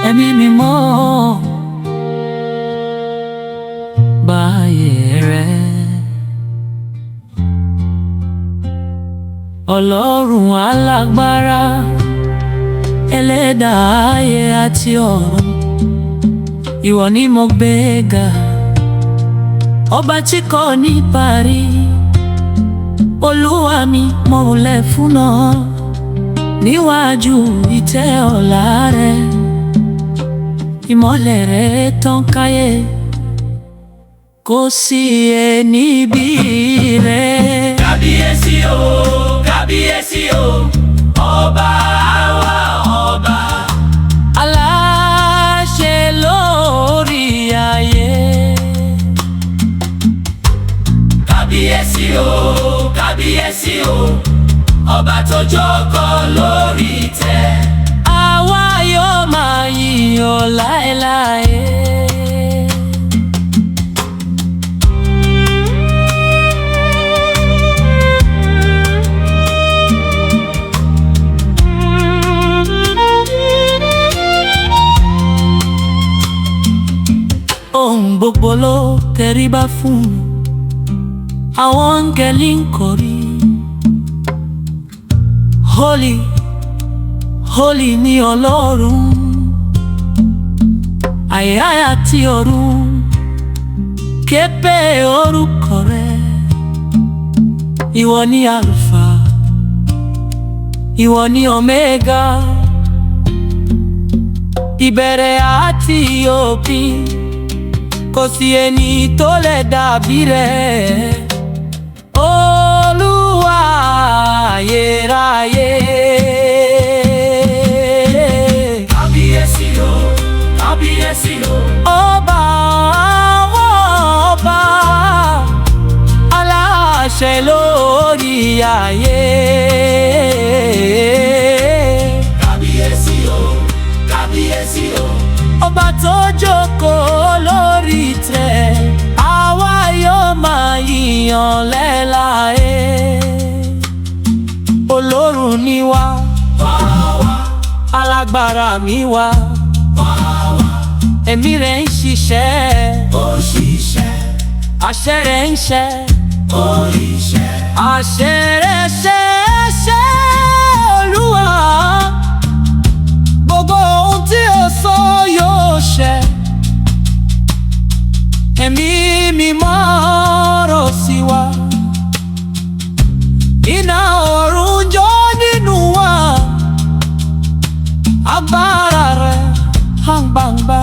Ẹ̀mí mímọ́ báyé rẹ̀. Ọlọ́run alágbára, ẹlẹ́dàá ayé àti ọ̀run, ìwọ ni mo gbé ga, ọba tí kò ní parí. Olúwa mi, mo wólẹ̀ fún ọ níwájú ìtẹ́ ọlá rẹ. Ìmọ́lẹ̀ rẹ tàn káyé, kò sí ẹni bí rẹ. Kábíyèsí o, kábíyèsí o, ọba àwa ọba. Aláṣẹ lórí ayé. Kábíyèsí o, kábíyèsí o, ọba tó jókòó lórí ìtẹ́. Àwa yóò máa yìn ọ́ láéláé. Ohun gbogbo ló tẹríba fún, àwọn áńgẹ́lì ń kọrin. Holy, holy ni Ọlọ́run, ayé àti ọ̀run ké pe orúkọ rẹ̀. Ìwọ ni Alpha, ìwọ ni Omega, ìbẹ̀rẹ̀ àti òpin. Kò sí ẹni tó lè dàbí rẹ̀, Olúwa ayérayé. Kábíyèsí o, kábíyèsí o, Ọba àwọn ọba, aláṣẹ lórí ayé. kábíyèsí o, kábíyèsí o, Ọba tó jókòó lórí ìtẹ́, àwa yóò máa yìn ọ́ láéláé. Ọlọ́run ni wá, alágbára mi wá, ẹ̀mí rẹ̀ ń ṣiṣẹ́, ó ṣiṣẹ́, àṣẹ rẹ̀ ń ṣẹ, ó ríṣẹ́. àṣẹ rẹ̀ ṣẹ ṣẹ. Olúwa, gbogbo ohun tí o sọ yóò ṣẹ. Ẹ̀mí mímọ́ rọ̀ sí wa, iná ọ̀run jó nínú wa, agbára rẹ̀ hàn gbangba,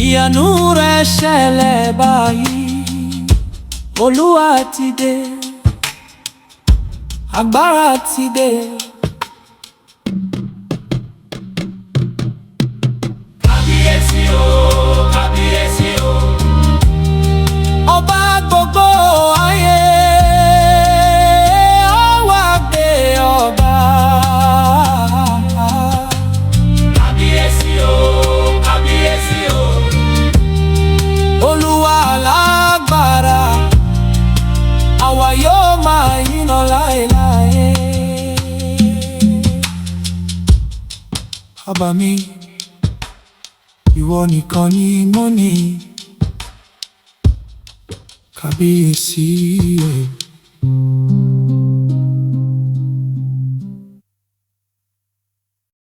ìyanu rẹ̀ ṣẹlẹ̀ báyìí. Olúwa ti dé, agbára ti dé. Kábíyèsí o, kábíyèsí o, Ọba gbogbo ayé, ó wá gbé ọba. kábíyèsí o, kábíyèsí o, Olúwa alágbára, àwa yóò máa yìn ọ́ láéláé. Baba mi, ìwọ nìkan ni mo ní. Kábíyèsí o.